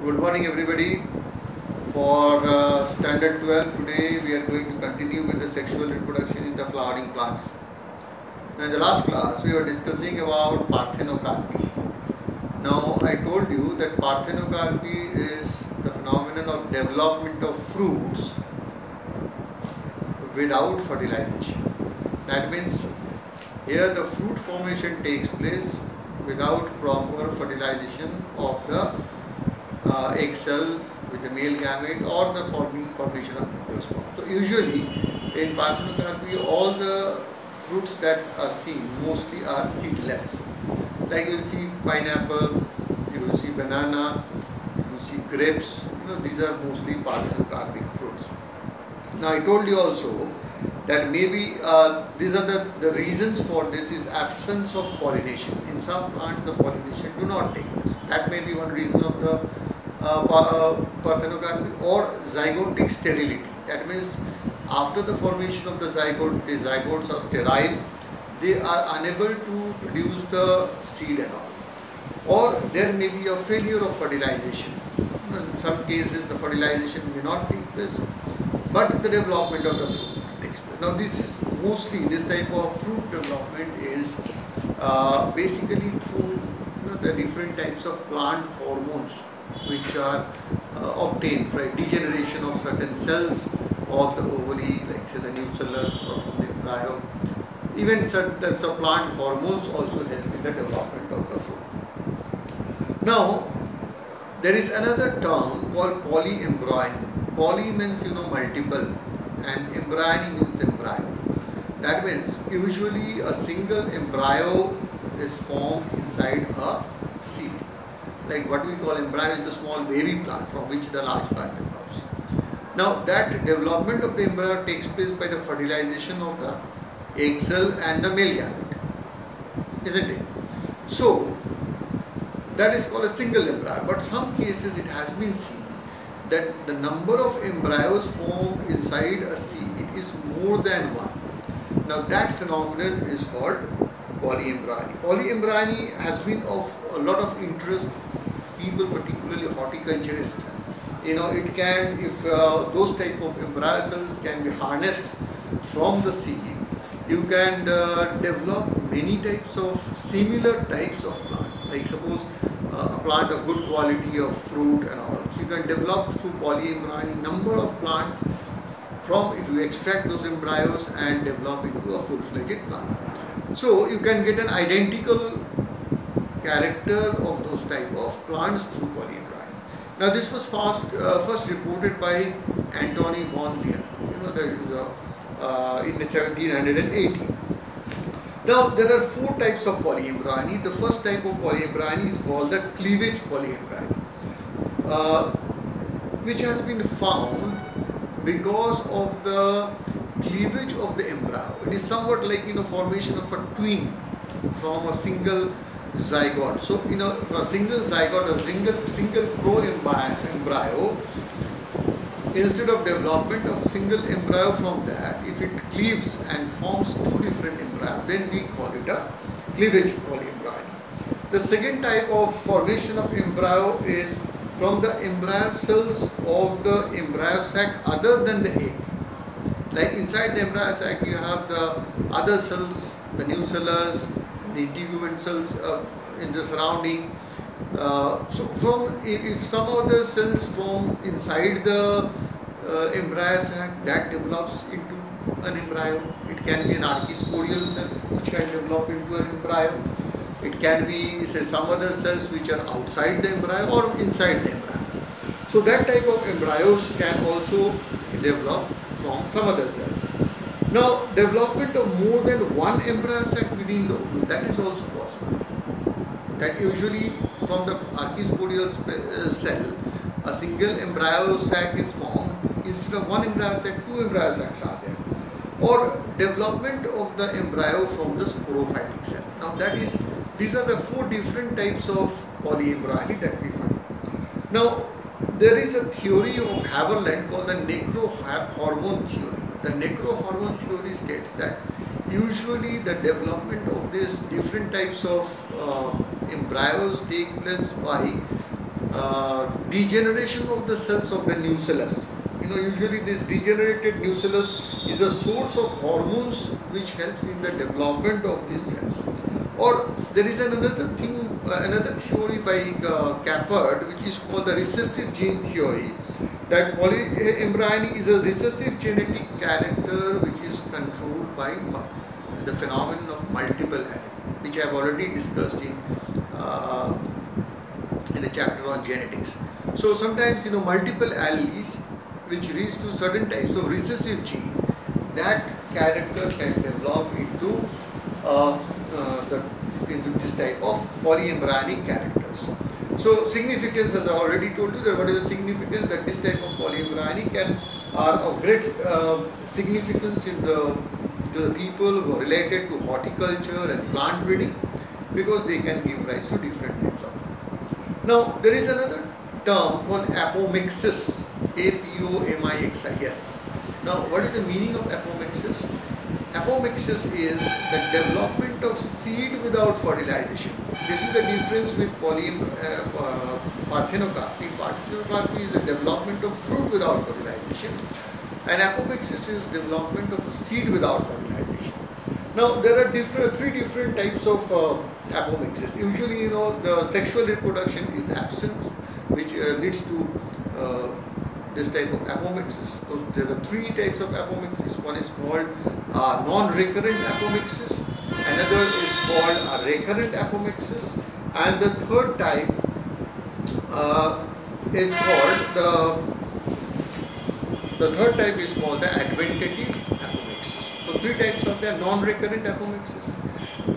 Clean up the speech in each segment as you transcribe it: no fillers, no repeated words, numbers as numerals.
Good morning everybody. For standard 12 today we are going to continue with the sexual reproduction in the flowering plants. Now in the last class we were discussing about parthenocarpy. Now I told you that parthenocarpy is the phenomenon of development of fruits without fertilization. That means here the fruit formation takes place without proper fertilization of the egg cell with the male gamete or the formation of angiosperm. So usually in parthenocarpy all the fruits that are seen mostly are seedless. Like you will see pineapple, you will see banana, you will see grapes. These are mostly parthenocarpic fruits. Now I told you also that maybe these are the reasons for this is absence of pollination. In some plants the pollination do not take place. That may be one reason of the parthenocarpy, or zygotic sterility. That means after the formation of the zygotes are sterile, they are unable to produce the seed and all. Or there may be a failure of fertilization. In some cases the fertilization may not take place, but the development of the fruit takes place. Now this type of fruit development is basically through the different types of plant hormones which are obtained for degeneration of certain cells of the ovary, like say the nucellus or from the embryo. Even certain types of plant hormones also help in the development of the fruit. Now there is another term called polyembryony. Poly means multiple and embryony means embryo. That means usually a single embryo is formed inside a seed. Like what we call embryo is the small baby plant from which the large plant develops. Now that development of the embryo takes place by the fertilization of the egg cell and the male gamete, isn't it? So that is called a single embryo, but some cases it has been seen that the number of embryos formed inside a seed is more than one. Now that phenomenon is called polyembryony. Polyembryony has been of a lot of interest, people particularly horticulturists. It can, if those type of embryo cells can be harnessed from the seed, you can develop many types of similar types of plant. Like suppose a plant of good quality of fruit and all. So you can develop through polyembryony number of plants from, if you extract those embryos and develop into a full-fledged plant. So you can get an identical character of those type of plants through polyembryony. Now this was first reported by Antony von Leeuwen. That is in 1780. Now there are four types of polyembryony. The first type of polyembryony is called the cleavage polyembryony, which has been found because of the cleavage of the embryo. It is somewhat like formation of a twin from a single zygote. So for a single zygote, a single pro-embryo, instead of development of a single embryo from that, if it cleaves and forms two different embryos, then we call it a cleavage polyembryony. The second type of formation of embryo is from the embryo cells of the embryo sac other than the egg. Like inside the embryo sac you have the other cells, the nucellus, the integument cells in the surrounding. So if some of the cells form inside the embryo sac, that develops into an embryo. It can be an archispodial cell which can develop into an embryo. It can be some other cells which are outside the embryo or inside the embryo. So that type of embryos can also develop from some other cells. Now development of more than one embryo sac within the ovum, that is also possible. That usually from the archispodial cell, a single embryo sac is formed. Instead of one embryo sac, two embryo sacs are there. Or development of the embryo from the sporophytic cell. Now these are the four different types of polyembryony that we find. Now there is a theory of Haberland called the necrohormone theory. The necrohormone theory states that usually the development of these different types of embryos take place by degeneration of the cells of the nucellus. Usually this degenerated nucellus is a source of hormones which helps in the development of this cell. Or there is another thing, another theory by Capert, which is called the recessive gene theory, that polyembryony is a recessive genetic character which is controlled by the phenomenon of multiple allele, which I have already discussed in the chapter on genetics. So sometimes multiple alleles which reach to certain types of recessive gene, that character can develop into this type of polyembryonic characters. So significance, as I already told you, that what is the significance, that this type of polyembryonic are of great significance to the people who are related to horticulture and plant breeding, because they can give rise to different types of. Now there is another term called apomixis, A-P-O-M-I-X-I-S. Now what is the meaning of apomixis? Apomixis is the development of seed without fertilization. This is the difference with parthenocarpy. Parthenocarpy is the development of fruit without fertilization, and apomixis is development of a seed without fertilization. Now there are three different types of apomixis. Usually, the sexual reproduction is absent, which leads to this type of apomixis. So there are three types of apomixis. One is called non-recurrent apomixis, another is called a recurrent apomixis, and the third type is called the adventative apomixis. So three types of the non-recurrent apomixis,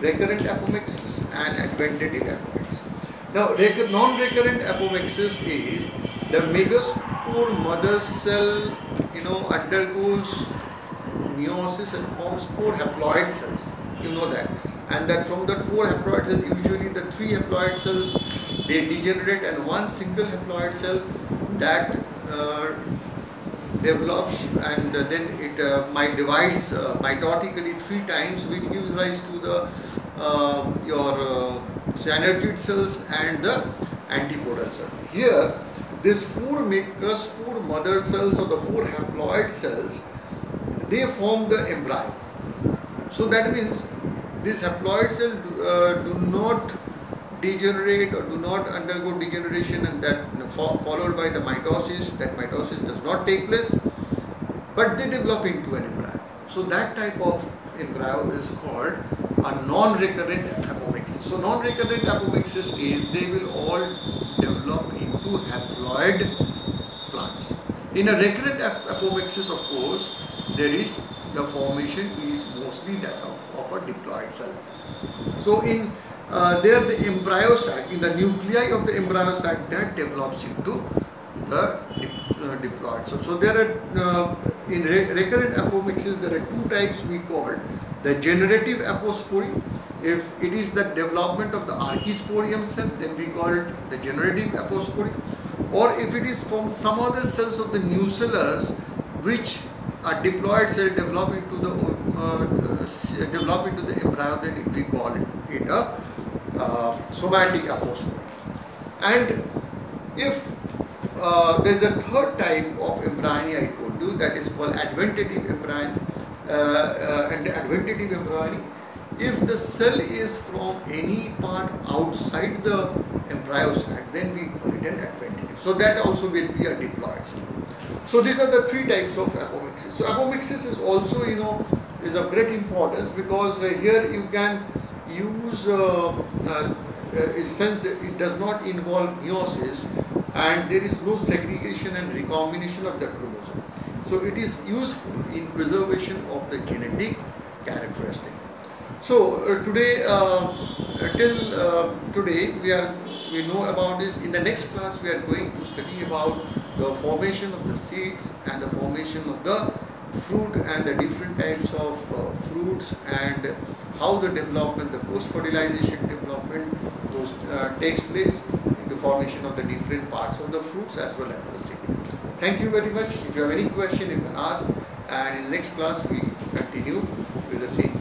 recurrent apomixis, and adventative apomixis. Now non-recurrent apomixis is the megaspore mother cell undergoes meiosis and forms 4 haploid cells. You know that. And that from that 4 haploid cells, usually the 3 haploid cells, they degenerate, and one single haploid cell that develops, and then it divides mitotically 3 times, which gives rise to the your synergid cells and the antipodal cell. Here, these 4 megaspore mother cells, or the 4 haploid cells, they form the embryo. So that means these haploid cells do not degenerate or do not undergo degeneration, and that followed by the mitosis. That mitosis does not take place, but they develop into an embryo. So that type of embryo is called a non-recurrent apomixis. So non-recurrent apomixis is they will all develop into haploid plants. In a recurrent apomixis, of course, the formation is mostly that of a diploid cell. So in there, the embryo sac, in the nuclei of the embryo sac, that develops into the diploid cell. So there are in recurrent apomixis there are 2 types we call the generative apospory. If it is the development of the archisporium cell, then we call it the generative apospory. Or if it is from some other cells of the nucellus, which a diploid cell develop into the embryo, then we call it a somatic apospory. And if there is a third type of embryony I told you, that is called adventative embryony. And adventative embryony, if the cell is from any part outside the embryo sac, then we call it an adventative. So that also will be a diploid cell. So these are the 3 types of apomixis. So apomixis is also is of great importance, because here you can use since it does not involve meiosis, and there is no segregation and recombination of the chromosome. So it is useful in preservation of the genetic characteristic. So today, till today we know about this. In the next class we are going to study about the formation of the seeds and the formation of the fruit and the different types of fruits, and how the development, the post-fertilization development takes place in the formation of the different parts of the fruits as well as the seed. Thank you very much. If you have any question, you can ask, and in the next class we continue with the same.